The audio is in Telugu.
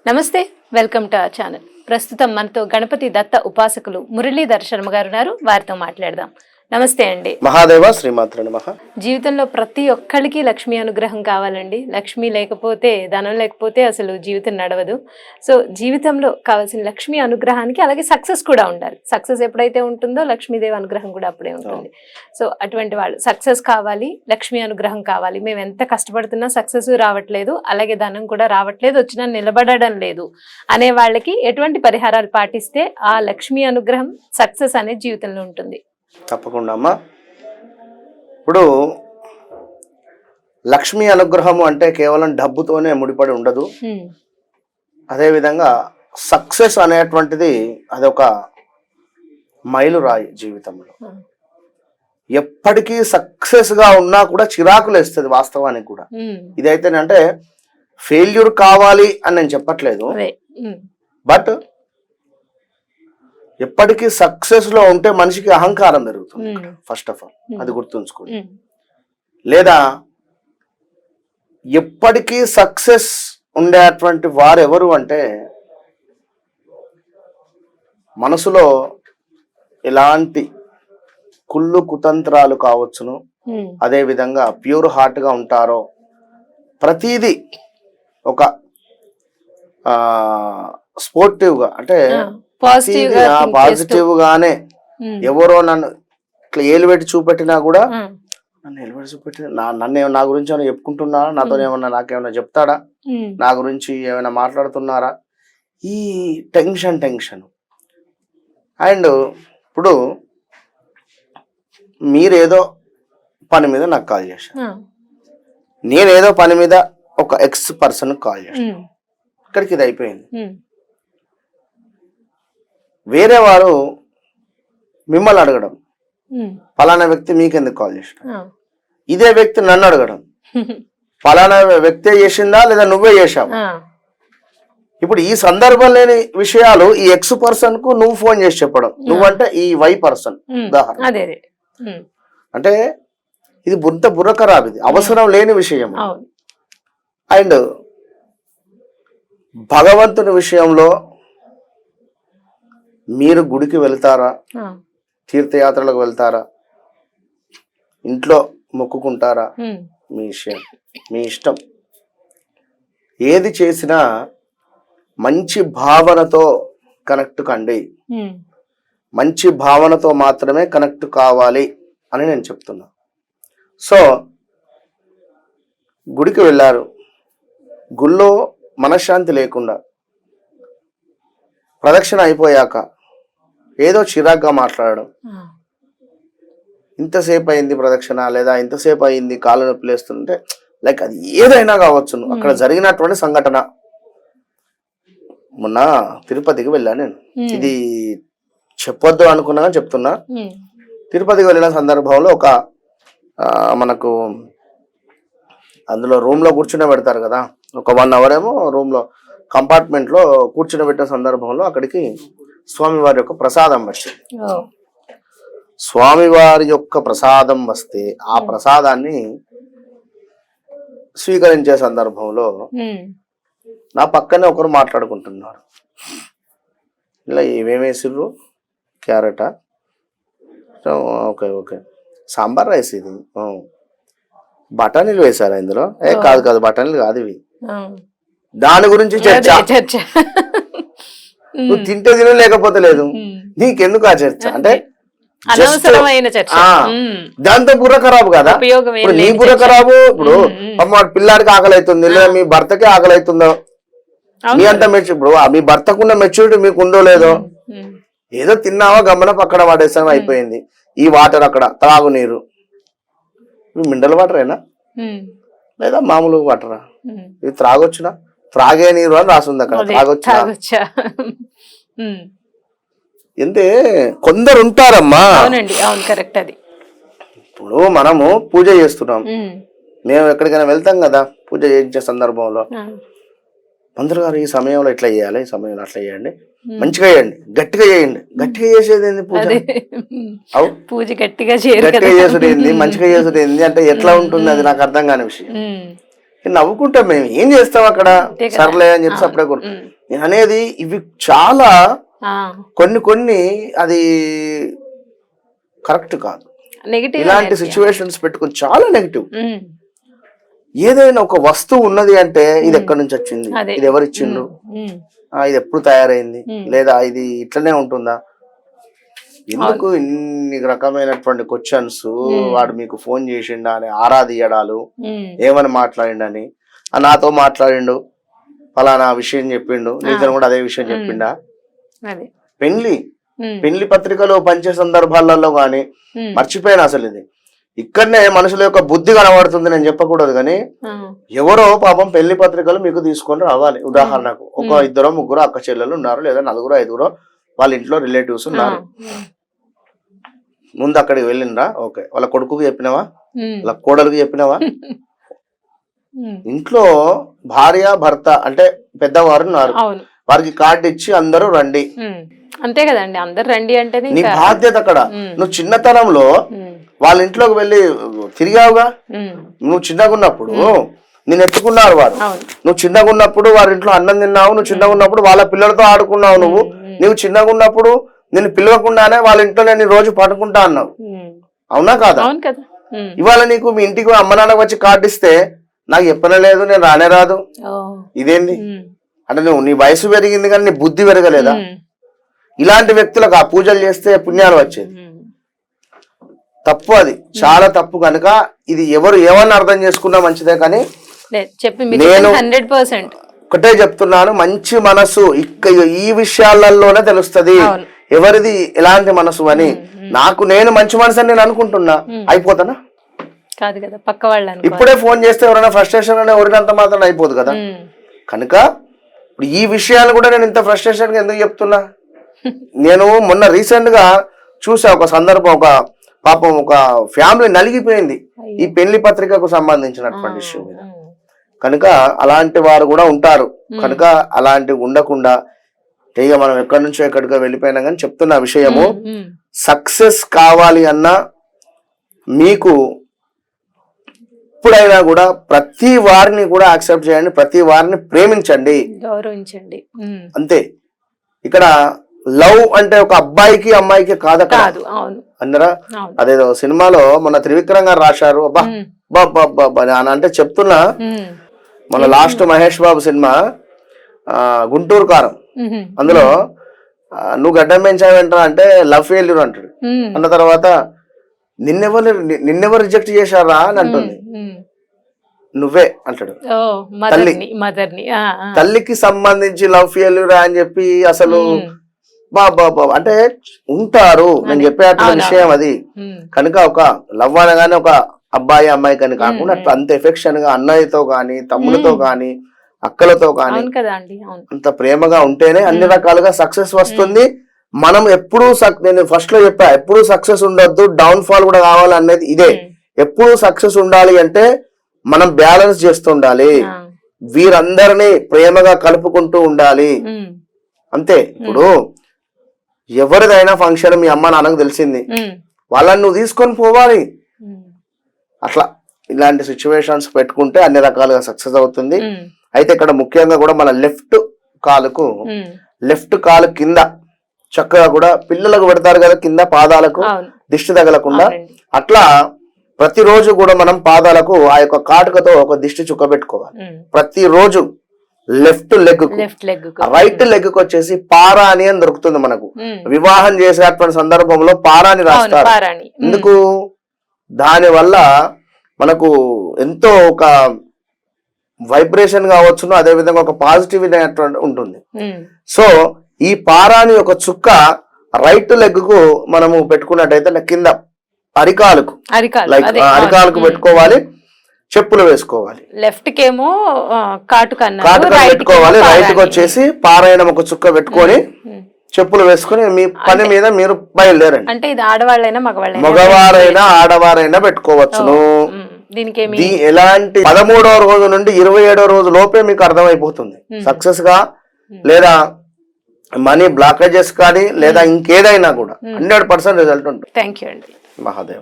నమస్తే, వెల్కమ్ టు అవర్ ఛానల్. ప్రస్తుతం మనతో గణపతి దత్త ఉపాసకులు మురళీధర్ శర్మ గారు ఉన్నారు. వారితో మాట్లాడదాం. నమస్తే అండి. మహాదేవ శ్రీమాత్ర నమః. జీవితంలో ప్రతి ఒక్కరికి లక్ష్మీ అనుగ్రహం కావాలండి. లక్ష్మి లేకపోతే, ధనం లేకపోతే అసలు జీవితం నడవదు. సో జీవితంలో కావాల్సిన లక్ష్మీ అనుగ్రహానికి అలాగే సక్సెస్ కూడా ఉండాలి. సక్సెస్ ఎప్పుడైతే ఉంటుందో లక్ష్మీదేవి అనుగ్రహం కూడా అప్పుడే ఉంటుంది. సో అటువంటి వాళ్ళు సక్సెస్ కావాలి, లక్ష్మీ అనుగ్రహం కావాలి, మేము ఎంత కష్టపడుతున్నా సక్సెస్ రావట్లేదు, అలాగే ధనం కూడా రావట్లేదు, వచ్చినా నిలబడడం లేదు అనే వాళ్ళకి ఎటువంటి పరిహారాలు పాటిస్తే ఆ లక్ష్మీ అనుగ్రహం సక్సెస్ అనేది జీవితంలో ఉంటుంది? తప్పకుండా అమ్మా. ఇప్పుడు లక్ష్మీ అనుగ్రహము అంటే కేవలం డబ్బుతోనే ముడిపడి ఉండదు. అదేవిధంగా సక్సెస్ అనేటువంటిది అదొక మైలురాయి జీవితంలో. ఎప్పటికీ సక్సెస్గా ఉన్నా కూడా చిరాకులు వేస్తుంది వాస్తవానికి కూడా. ఇదైతేనంటే ఫెయిల్యూర్ కావాలి అని నేను చెప్పట్లేదు, బట్ ఎప్పటికీ సక్సెస్ లో ఉంటే మనిషికి అహంకారం పెరుగుతుంది. ఫస్ట్ ఆఫ్ ఆల్ అది గుర్తుంచుకోండి. లేదా ఎప్పటికీ సక్సెస్ ఉండేటువంటి వారు ఎవరు అంటే మనసులో ఎలాంటి కుళ్ళు కుతంత్రాలు కావచ్చును, అదే విధంగా ప్యూర్ హార్ట్ గా ఉంటారో, ప్రతిదీ ఒక స్పోర్టివ్ గా అంటే పాజిటివ్ గానే ఎవరో నన్ను ఇట్లా ఏలు పెట్టి చూపెట్టినా కూడా నన్ను ఏలుబెట్టి చూపెట్టిన నా గురించి ఏమైనా చెప్పుకుంటున్నా, నాతో ఏమన్నా నాకేమైనా చెప్తాడా, నా గురించి ఏమైనా మాట్లాడుతున్నారా, ఈ టెన్షన్. అండ్ ఇప్పుడు మీరేదో పని మీద నాకు కాల్ చేశాను, నేనేదో పని మీద ఒక ఎక్స్ పర్సన్ కాల్ చేశాను, ఇక్కడికి ఇది అయిపోయింది. వేరే వారు మిమ్మల్ని అడగడం, ఫలానా వ్యక్తి మీకెందుకు కాల్ చేసిన, ఇదే వ్యక్తి నన్ను అడగడం, ఫలానా వ్యక్తే చేసిందా లేదా నువ్వే చేశావు. ఇప్పుడు ఈ సందర్భం లేని విషయాలు ఈ ఎక్స్ పర్సన్ కు నువ్వు ఫోన్ చేసి చెప్పడం, నువ్వంటే ఈ వై పర్సన్ ఉదాహరణ. అంటే ఇది బుర్ర ఖరాబ్, ఇది అవసరం లేని విషయం. అండ్ భగవంతుని విషయంలో మీరు గుడికి వెళ్తారా, తీర్థయాత్రలకు వెళ్తారా, ఇంట్లో మొక్కుకుంటారా, మీ విషయం, మీ ఇష్టం. ఏది చేసినా మంచి భావనతో కనెక్ట్ కండి, మంచి భావనతో మాత్రమే కనెక్ట్ కావాలి అని నేను చెప్తున్నా. సో గుడికి వెళ్ళారు, గుళ్ళో మనశ్శాంతి లేకుండా ప్రదక్షిణ అయిపోయాక ఏదో చిరాగ్గా మాట్లాడడం, ఇంతసేపు అయింది ప్రదక్షిణ, లేదా ఇంతసేపు అయింది కాళ్ళు నొప్పి లేస్తుంటే, లైక్ అది ఏదైనా కావచ్చును అక్కడ జరిగినటువంటి సంఘటన. మొన్న తిరుపతికి వెళ్ళాను నేను, ఇది చెప్పొద్దు అనుకున్నా చెప్తున్నా. తిరుపతికి వెళ్ళిన సందర్భంలో ఒక మనకు అందులో రూమ్ లో కూర్చునే పెడతారు కదా, ఒక 1 hour ఏమో రూమ్ లో కంపార్ట్మెంట్ లో కూర్చుని పెట్టిన సందర్భంలో అక్కడికి స్వామివారి యొక్క ప్రసాదం వచ్చింది. స్వామివారి యొక్క ప్రసాదం వస్తే ఆ ప్రసాదాన్ని స్వీకరించే సందర్భంలో నా పక్కనే ఒకరు మాట్లాడుకుంటున్నారు, ఇలా ఏమేమి వేసిర్రు, క్యారెటా, ఓకే సాంబార్ రైస్, ఇది బఠానీలు వేసారా ఇందులో, కాదు బఠానీలు కాదు ఇవి, దాని గురించి చర్చ. నువ్వు తింటే తిన లేకపోతే లేదు, నీకెందుకు ఆ చర్చ? అంటే దాంతో బుర్ర ఖరాబు కదా. ఇప్పుడు నీ బుర్ర ఖరాబు. ఇప్పుడు పిల్లాడికి ఆకలి అవుతుంది, లేదా మీ భర్తకి ఆకలి అవుతుందో, మీ అంత ఇప్పుడు మీ భర్తకున్న మెచ్యూరిటీ మీకు ఉందో లేదో, ఏదో తిన్నావా గమ్మన పక్కన పడేసాం అయిపోయింది. ఈ వాటర్ అక్కడ త్రాగునీరు, మినరల్ వాటరేనా లేదా మామూలు వాటరా, ఇది త్రాగొచ్చునా, త్రాగే నీరు అని రాసింది అక్కడ, త్రాగొచ్చా. ఎంతే కొందరు ఉంటారమ్మా. ఇప్పుడు మనము పూజ చేస్తున్నాం, మేము ఎక్కడికైనా వెళ్తాం కదా, పూజ చేయించే సందర్భంలో మంత్రులు గారు ఈ సమయంలో ఇట్లా చేయాలి, ఈ సమయంలో అట్లా చేయండి, మంచిగా చేయండి, గట్టిగా చేయండి. గట్టిగా చేసేది ఏంది పూజ? పూజ గట్టిగా చేసుడు ఏంది, మంచిగా చేసుడు ఏంది అంటే ఎట్లా ఉంటుంది? అది నాకు అర్థం కాని విషయం. నవ్వుకుంటాం మేము, ఏం చేస్తాం అక్కడ, సర్లే అని చెప్పి అప్పుడే నేను అనేది ఇవి చాలా కొన్ని అది కరెక్ట్ కాదు. ఇలాంటి సిచ్యువేషన్స్ పెట్టుకుని చాలా నెగిటివ్. ఏదైనా ఒక వస్తువు ఉన్నది అంటే ఇది ఎక్కడి నుంచి వచ్చింది, ఇది ఎవరు ఇచ్చిండ్రు, ఇది ఎప్పుడు తయారైంది, లేదా ఇది ఇట్లనే ఉంటుందా, ఎందుకు ఇన్ని రకమైనటువంటి క్వశ్చన్స్, వాడు మీకు ఫోన్ చేసిండా అని ఆరా తీయడాలు, ఏమని మాట్లాడిండని, నాతో మాట్లాడిండు ఫలానా విషయం చెప్పిండు, నీతో కూడా అదే విషయం చెప్పిండా. పెళ్లి పత్రికలో పంచే సందర్భాలలో గాని మర్చిపోయాను అసలు. ఇది ఇక్కడనే మనుషుల యొక్క బుద్ధి కనబడుతుంది, నేను చెప్పకూడదు కానీ ఎవరో పాపం పెళ్లి పత్రికలు మీకు తీసుకొని రావాలి. ఉదాహరణకు ఒక 2-3 అక్క చెల్లెలు ఉన్నారు, లేదా 4-5 వాళ్ళ ఇంట్లో రిలేటివ్స్ ఉన్నారు. ముందు అక్కడికి వెళ్ళిండ్రా, ఓకే, వాళ్ళ కొడుకుకి చెప్పినావా, వాళ్ళ కోడలికి చెప్పినావా? ఇంట్లో భార్య భర్త అంటే పెద్దవారు ఉన్నారు, వారికి కార్డు ఇచ్చి అందరూ రండి, అంతే కదండి, అందరు రండి అంటే నీ బాధ్యత. అక్కడ నువ్వు చిన్నతనంలో వాళ్ళ ఇంట్లోకి వెళ్ళి తిరిగావుగా, నువ్వు చిన్నగా ఉన్నప్పుడు నేను ఎత్తుకున్నారు వారు, నువ్వు చిన్నగా ఉన్నప్పుడు వారి ఇంట్లో అన్నం తిన్నావు, నువ్వు చిన్నగా ఉన్నప్పుడు వాళ్ళ పిల్లలతో ఆడుకున్నావు, నువ్వు చిన్నగా ఉన్నప్పుడు నేను పిలవకుండానే వాళ్ళ ఇంట్లో నేను రోజు పడుకుంటా అన్నావు, అవునా కాదా? ఇవాళ నీకు మీ ఇంటికి అమ్మ నాన్నకు వచ్చి కార్డు ఇస్తే నాకు చెప్పనలేదు, నేను రానే రాదు, ఇదేంది అంటే నువ్వు నీ వయసు పెరిగింది కానీ నీ బుద్ధి పెరగలేదా? ఇలాంటి వ్యక్తులకు ఆ పూజలు చేస్తే పుణ్యాలు వచ్చేది. తప్పు, అది చాలా తప్పు. కనుక ఇది ఎవరు ఏమన్నా అర్థం చేసుకున్నా మంచిదే, కానీ నేను 100% ఒకటే చెప్తున్నాను, మంచి మనసు ఈ విషయాలలోనే తెలుస్తది ఎవరిది ఎలాంటి మనసు అని. నేను మంచి మనసు అని నేను అనుకుంటున్నా, అయిపోతానా? కాదు కదా, పక్క వాళ్ళు ఇప్పుడే ఫోన్ చేస్తే ఎవరైనా ఫ్రస్ట్రేషన్ అనే ఒరినంత మాత్రం అయిపోదు కదా. కనుక ఇప్పుడు ఈ విషయాలు కూడా నేను ఇంత ఫ్రస్ట్రేషన్ గా ఎందుకు చెప్తున్నా, నేను మొన్న రీసెంట్ గా చూసా ఒక సందర్భం, ఒక పాపం ఒక ఫ్యామిలీ నలిగిపోయింది ఈ పెళ్లి పత్రికకు సంబంధించినటువంటి ఇష్యూ మీద. కనుక అలాంటి వారు కూడా ఉంటారు, కనుక అలాంటివి ఉండకుండా ఇక మనం ఎక్కడి నుంచో ఎక్కడికో వెళ్ళిపోయినా కానీ చెప్తున్న విషయము, సక్సెస్ కావాలి అన్నా మీకు ఎప్పుడైనా కూడా ప్రతి వారిని కూడా యాక్సెప్ట్ చేయండి, ప్రతి వారిని ప్రేమించండి, గౌరవించండి, అంతే. ఇక్కడ లవ్ అంటే ఒక అబ్బాయికి అమ్మాయికి కాదు అందరా. అదేదో సినిమాలో మన త్రివిక్రమ్ గారు రాశారు, అబ్బా అంటే చెప్తున్నా, మన లాస్ట్ మహేష్ బాబు సినిమా గుంటూరు కారం, అందులో నువ్వు గడ్డం పెంచావంటా అంటే లవ్ ఫెయిల్యూర్ అంటాడు, అన్న తర్వాత నిన్నెవరు రిజెక్ట్ చేశారా అని అంటుంది, నువ్వే అంటాడు. తల్లికి సంబంధించి లవ్ ఫెయిల్యూర్ అని చెప్పి అసలు బాబా అంటే ఉంటారు, నేను చెప్పేటువంటి విషయం అది. కనుక ఒక లవ్ అనగానే ఒక అబ్బాయి అమ్మాయి కానీ కాకుండా అట్లా అంత ఎఫెక్షన్ గా అన్నయ్యతో గాని, తమ్ములతో గాని, అక్కలతో గాని అంత ప్రేమగా ఉంటేనే అన్ని రకాలుగా సక్సెస్ వస్తుంది. మనం ఎప్పుడు నేను ఫస్ట్ లో చెప్పా, ఎప్పుడు సక్సెస్ ఉండొద్దు, డౌన్ ఫాల్ కూడా కావాలి అనేది ఇదే. ఎప్పుడు సక్సెస్ ఉండాలి అంటే మనం బ్యాలెన్స్ చేస్తుండాలి, వీరందరినీ ప్రేమగా కలుపుకుంటూ ఉండాలి, అంతే. ఇప్పుడు ఎవరిదైనా ఫంక్షన్ మీ అమ్మ నాన్నకు తెలిసింది, వాళ్ళని నువ్వు తీసుకొని పోవాలి. అట్లా ఇలాంటి సిచ్యువేషన్స్ పెట్టుకుంటే అన్ని రకాలుగా సక్సెస్ అవుతుంది. అయితే ఇక్కడ ముఖ్యంగా కూడా మన లెఫ్ట్ కాలు కింద చక్కగా కూడా పిల్లలకు పెడతారు కదా కింద పాదాలకు దిష్టి తగలకుండా, అట్లా ప్రతిరోజు కూడా మనం పాదాలకు ఆ యొక్క కాటుకతో ఒక దిష్టి చుక్క పెట్టుకోవాలి ప్రతిరోజు. లెఫ్ట్ లెగ్ రైట్ లెగ్ కు వచ్చేసి పారాని అని దొరుకుతుంది మనకు. వివాహం చేసేటువంటి సందర్భంలో పారాని రాస్తారు. ఎందుకు? దాని వల్ల మనకు ఎంతో ఒక వైబ్రేషన్ కావచ్చును, అదే విధంగా ఒక పాజిటివ్ ఉంటుంది. సో ఈ పారాని ఒక చుక్క రైట్ లెగ్ కు మనము పెట్టుకున్నట్టయితే కింద అరికాలకు పెట్టుకోవాలి, చెప్పులు వేసుకోవాలి. లెఫ్ట్ కేమో కాటుక పెట్టుకోవాలి, రైట్ కి వచ్చేసి పారాయణం ఒక చుక్క పెట్టుకొని చెప్పులు వేసుకుని మీ పని మీద మీరు బయలుదేరండి. అంటే ఇది ఆడవాళ్ళైనా మగవారైనా ఆడవారైనా పెట్టుకోవచ్చును. దీనికి ఎలాంటి 13వ రోజు నుండి 27వ రోజు లోపే మీకు అర్థమైపోతుంది సక్సెస్ గా, లేదా మనీ బ్లాకేజెస్ కానీ, లేదా ఇంకేదైనా కూడా 100% రిజల్ట్ ఉంటుంది. థ్యాంక్ యూ అండి. మహాదేవ.